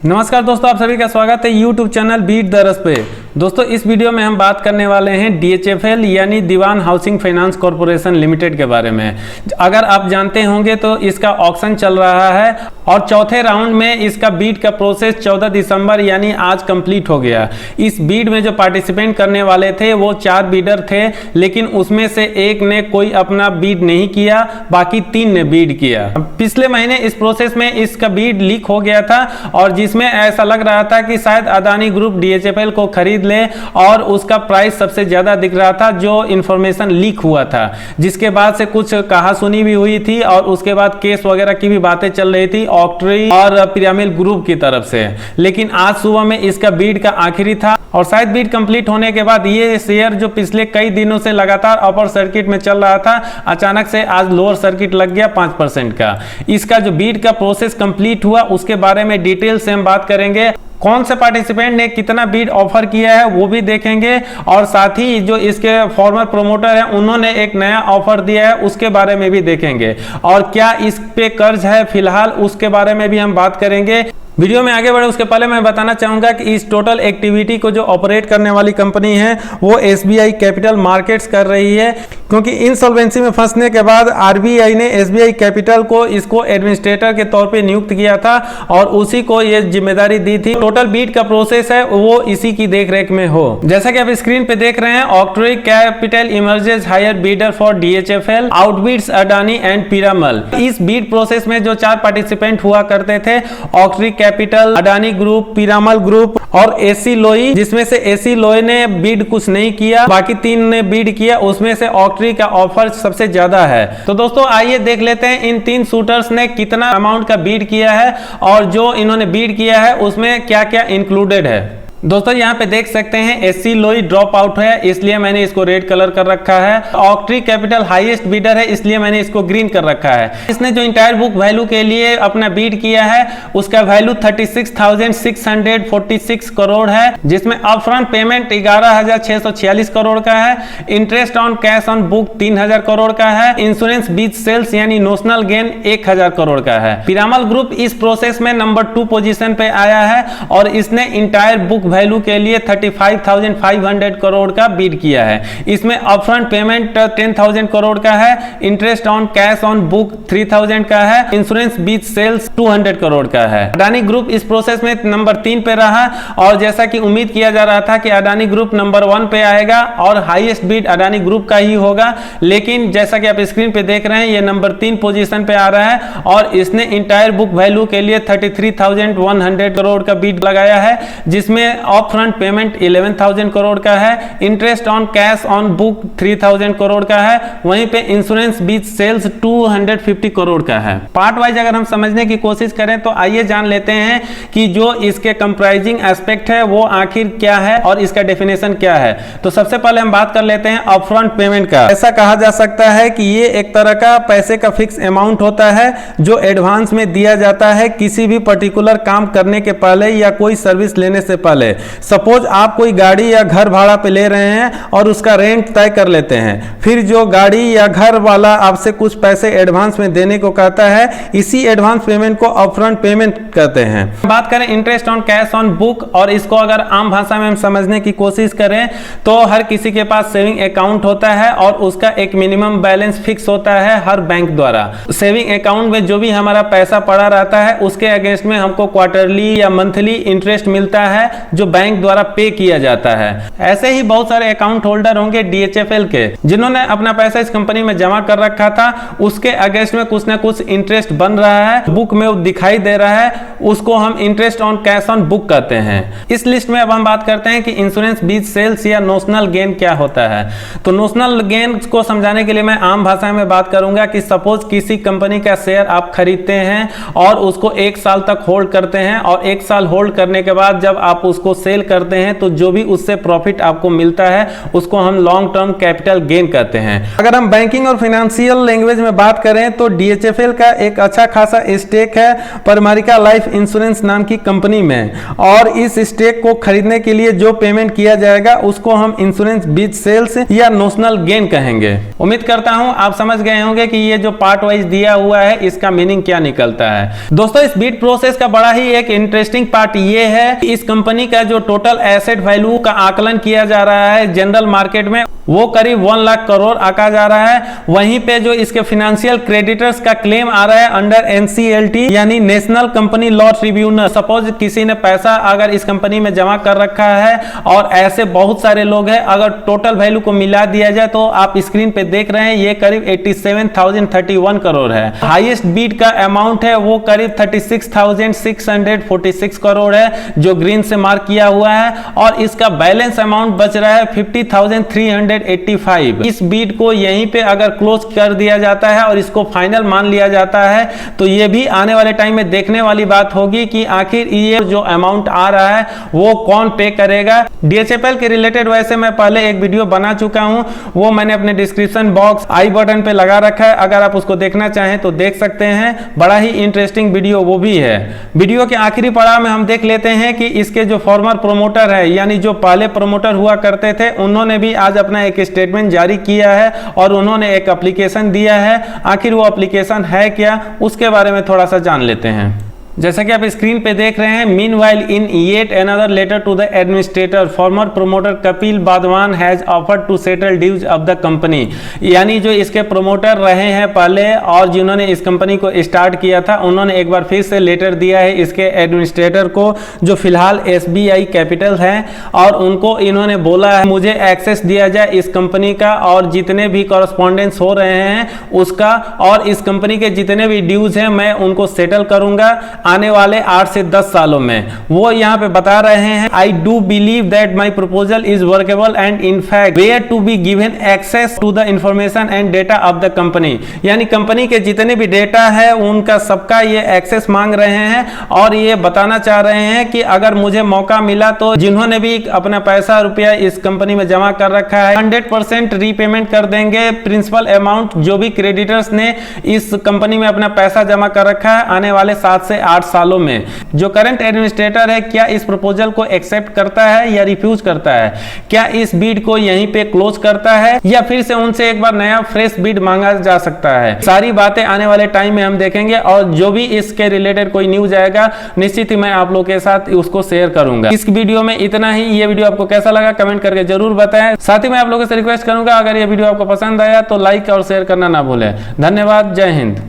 नमस्कार दोस्तों, आप सभी का स्वागत है YouTube चैनल बीट द रस पे। दोस्तों इस वीडियो में हम बात करने वाले हैं DHFL यानी दीवान हाउसिंग फाइनेंस कॉर्पोरेशन लिमिटेड के बारे में। अगर आप जानते होंगे तो इसका ऑक्शन चल रहा है और चौथे राउंड में इसका बीट का प्रोसेस 14 दिसंबर यानी आज कंप्लीट हो गया। इस बीट में जो पार्टिसिपेंट करने वाले थे वो 4 बीडर थे, लेकिन उसमें से एक ने कोई अपना बीट नहीं किया, बाकी 3 ने बीट किया। पिछले महीने इस प्रोसेस में इसका बीट लीक हो गया था और जिसमें ऐसा लग रहा था कि शायद अदानी ग्रुप DHFL को खरीद ले और उसका प्राइस सबसे ज्यादा दिख रहा था, जो इंफॉर्मेशन लीक हुआ था, जिसके बाद से कुछ कहासुनी भी हुई थी और उसके बाद केस वगैरह की भी बातें चल रही थी ऑक्ट्री और पिरामिड ग्रुप की तरफ से। लेकिन आज सुबह में इसका बीट का आखिरी था और शायद बीट कंप्लीट होने के बाद ये शेयर जो पिछले कई दिनों से लगातार अपर सर्किट में चल रहा था, अचानक से आज लोअर सर्किट लग गया 5% का। इसका जो बीट का प्रोसेस कंप्लीट हुआ उसके बारे में डिटेल से हम बात करेंगे। कौन से पार्टिसिपेंट ने कितना बीट ऑफर किया है वो भी देखेंगे और साथ ही जो इसके फॉर्मर प्रोमोटर हैं उन्होंने एक नया ऑफर दिया है उसके बारे में भी देखेंगे और क्या इस पे कर्ज है फिलहाल उसके बारे में भी हम बात करेंगे। वीडियो में आगे बढ़े उसके पहले मैं बताना चाहूंगा कि इस टोटल एक्टिविटी को जो ऑपरेट करने वाली कंपनी है वो SBI कैपिटल मार्केट्स कर रही है, क्योंकि इंसॉल्वेंसी में फंसने के बाद RBI ने SBI कैपिटल को इसको एडमिनिस्ट्रेटर के तौर पे नियुक्त किया था और उसी को ये जिम्मेदारी दी थी। टोटल बीट का प्रोसेस है वो इसी की देखरेख में हो। जैसा कि आप स्क्रीन पे देख रहे हैं, Oaktree Capital emerges higher bidder for DHFL, outbids Adani and Piramal. इस बीट प्रोसेस में जो 4 पार्टिसिपेंट हुआ करते थे, Oaktree Capital, Adani group, Piramal group और AC लोई, जिसमें से AC लोई ने बीड कुछ नहीं किया, बाकी 3 ने बीड किया। उसमें से ऑक्ट्री का ऑफर सबसे ज्यादा है। तो दोस्तों आइए देख लेते हैं इन 3 शूटर्स ने कितना अमाउंट का बीड किया है और जो इन्होंने बीड किया है उसमें क्या क्या इंक्लूडेड है। दोस्तों यहाँ पे देख सकते हैं AC लोई ड्रॉप आउट है, इसलिए मैंने इसको रेड कलर कर रखा है। ऑक्ट्री कैपिटल हाईएस्ट बीडर है, इसलिए मैंने इसको ग्रीन कर रखा है। इसने जो इंटायर बुक वैल्यू के लिए अपना बीड किया है उसका वैल्यू 36,646 करोड़ है, जिसमें अपफ्रंट पेमेंट 11,646 करोड़ का है, interest on cash on book 3,000 crore का है, इंश्योरेंस बीच सेल्स यानी नोशनल गेन 1,000 करोड़ का है। पिरामल ग्रुप इस प्रोसेस में नंबर 2 पोजीशन पे आया है और इसने इंटायर बुक वैल्यू के लिए 35,500 करोड़ का बीड किया है। इसमें अपफ्रंट पेमेंट 10,000 करोड़ का है, interest on cash on book 3,000 का है, इंश्योरेंस बीच सेल्स 200 करोड़ का है। अडानी ग्रुप इस प्रोसेस में नंबर 3 पे रहा और जैसा कि उम्मीद किया जा रहा था कि अडानी ग्रुप नंबर 1 पे आएगा और हाईएस्ट बीड अडानी ग्रुप का ही होगा, लेकिन जैसा कि आप स्क्रीन पे देख रहे हैं ये नंबर 3 पोजीशन पे आ रहा है और इसने इंटायर बुक वैल्यू के लिए 33,100 करोड़ का बीड लगाया है, जिसमें ऑफ फ्रंट पेमेंट 11,000 करोड़ का है, interest on cash on book 3,000 crore का है, वहीं पे इंश्योरेंस बीच सेल्स 250 करोड़ का है। पार्ट वाइज अगर हम समझने की कोशिश करें तो आइए जान लेते हैं कि जो इसके कंप्राइजिंग एस्पेक्ट है वो आखिर क्या है और इसका डेफिनेशन क्या है। तो सबसे पहले हम बात कर लेते हैं अपफ्रंट पेमेंट का। ऐसा कहा जा सकता है कि ये एक तरह का पैसे का फिक्स अमाउंट होता है जो एडवांस में दिया जाता है किसी भी पर्टिकुलर काम करने के पहले या कोई सर्विस लेने से पहले। सपोज आप कोई गाड़ी या घर भाड़ा पे ले रहे हैं और उसका रेंट तय कर लेते हैं, फिर जो गाड़ी या घर वाला आपसे कुछ पैसे एडवांस में देने को कहता है, इसी एडवांस पेमेंट को अपफ्रंट पेमेंट कहते हैं। बात करें interest on cash on book, और इसको अगर आम भाषा में हम समझने की कोशिश करें तो हर किसी के पास सेविंग अकाउंट होता है और उसका एक मिनिमम बैलेंस फिक्स होता है हर बैंक द्वारा। सेविंग अकाउंट में जो भी हमारा पैसा पड़ा रहता है उसके अगेंस्ट में हमको क्वार्टरली या मंथली इंटरेस्ट मिलता है जो बैंक द्वारा पे किया जाता है। ऐसे ही बहुत सारे अकाउंट होल्डर होंगे DHFL के जिन्होंने अपना पैसा इस कंपनी में जमा कर रखा था, उसके अगेंस्ट में कुछ ना कुछ इंटरेस्ट बन रहा है, बुक में वो दिखाई दे रहा है, उसको हम interest on cash on book कहते हैं। इस लिस्ट में अब हम बात करते हैं कि इंश्योरेंस बीच सेल्स या नोशनल गेन क्या होता है। तो नोशनल गेन को समझाने के लिए मैं आम भाषा में बात करूंगा कि सपोज किसी कंपनी का शेयर आप खरीदते हैं और उसको 1 साल तक होल्ड करते हैं और 1 साल होल्ड करने के बाद जब आप उसको उसको सेल करते हैं तो जो भी उससे प्रॉफिट आपको मिलता है उसको हम लॉन्ग टर्म कैपिटल गेन कहते हैं। अगर हम बैंकिंग और फाइनेंशियल लैंग्वेज में बात करें तो DHFL का एक अच्छा खासा स्टेक है परमारिका लाइफ इंश्योरेंस नाम की कंपनी में, और इस स्टेक को खरीदने के लिए जो पेमेंट किया जाएगा उसको हम इंश्योरेंस बीच सेल्स या नोशनल गेन कहेंगे। उम्मीद करता हूं आप समझ गए होंगे कि ये जो पार्ट वाइज दिया हुआ है इसका मीनिंग क्या निकलता है। दोस्तों इस बीट प्रोसेस का बड़ा ही एक इंटरेस्टिंग पार्ट ये है कि इस कंपनी का जो टोटल एसेट वैल्यू का आकलन किया जा रहा है जनरल मार्केट में वो करीब 1 लाख करोड़ आका जा रहा है। वहीं पे जो इसके फाइनेंशियल क्रेडिटर्स का क्लेम आ रहा है अंडर NCLT यानी national company law tribunal. Suppose किसी ने पैसा अगर इस कंपनी में जमा कर रखा है और ऐसे बहुत सारे लोग हैं, अगर टोटल वैल्यू को मिला दिया जाए तो आप स्क्रीन पे देख रहे हैं ये करीब 87,031 करोड़ है। हाईएस्ट बीट का अमाउंट है वो करीब 36,646 करोड़ है जो ग्रीन से मार्क किया हुआ है, और इसका बैलेंस अमाउंट बच रहा है 50,385। इस बीट को यहीं पे अगर क्लोज कर दिया जाता है और इसको फाइनल मान लिया जाता है तो ये भी आने वाले टाइम में देखने वाली बात होगी कि आखिर ये जो अमाउंट आ रहा है वो कौन पे करेगा। DHFL के रिलेटेड वैसे मैं पहले एक वीडियो बना चुका हूं, वो मैंने अपने डिस्क्रिप्शन बॉक्स आई बटन पे लगा रखा है, अगर आप उसको देखना चाहें तो देख सकते हैं। बड़ा ही इंटरेस्टिंग वीडियो वो भी है। वीडियो के आखिरी पड़ाव में हम देख लेते हैं कि इसके जो फॉर्मर प्रोमोटर है यानी जो पहले प्रोमोटर हुआ करते थे उन्होंने भी आज अपना एक स्टेटमेंट जारी किया है और उन्होंने एक एप्लीकेशन दिया है। आखिर वो एप्लीकेशन है क्या उसके बारे में थोड़ा सा जान लेते हैं। जैसा कि आप स्क्रीन पे देख रहे हैं, meanwhile in yet another letter to the administrator former promoter Kapil Wadhawan has offered to settle dues of the company. यानी जो इसके प्रोमोटर रहे हैं पहले और जिन्होंने इस कंपनी को स्टार्ट किया था उन्होंने एक बार फिर से लेटर दिया है इसके एडमिनिस्ट्रेटर को जो फिलहाल SBI कैपिटल है, और उनको इन्होंने बोला है मुझे एक्सेस दिया जाए इस कंपनी का और जितने भी कॉरेस्पॉन्डेंस हो रहे हैं उसका, और इस कंपनी के जितने भी ड्यूज हैं मैं उनको सेटल करूंगा आने वाले 8 से 10 सालों में। वो यहाँ पे बता रहे हैं I do believe that my proposal is workable and in fact were to be given access to the information and data of the company. यानी कंपनी के जितने भी डेटा है उनका सबका ये एक्सेस मांग रहे हैं और ये बताना चाह रहे हैं कि अगर मुझे मौका मिला तो जिन्होंने भी अपना पैसा रुपया इस कंपनी में जमा कर रखा है 100% रीपेमेंट कर देंगे प्रिंसिपल अमाउंट जो भी क्रेडिटर्स ने इस कंपनी में अपना पैसा जमा कर रखा है आने वाले 7 से 8 सालों में। जो करंट एडमिनिस्ट्रेटर है क्या इस प्रपोजल को एक्सेप्ट करता है या रिफ्यूज करता है, क्या इस बीड को यहीं पे क्लोज करता है या फिर से उनसे एक बार नया फ्रेश बीड मांगा जा सकता है। सारी बातें आने वाले टाइम में हम देखेंगे और जो भी इसके रिलेटेड कोई न्यूज आएगा निश्चित ही मैं आप लोगों के साथ उसको शेयर करूंगा। इस वीडियो में इतना ही। ये वीडियो आपको कैसा लगा कमेंट करके जरूर बताएं। साथ ही मैं आप लोगों से रिक्वेस्ट करूंगा अगर ये वीडियो आपको पसंद आया तो लाइक और शेयर करना ना भूलें। धन्यवाद। जय हिंद।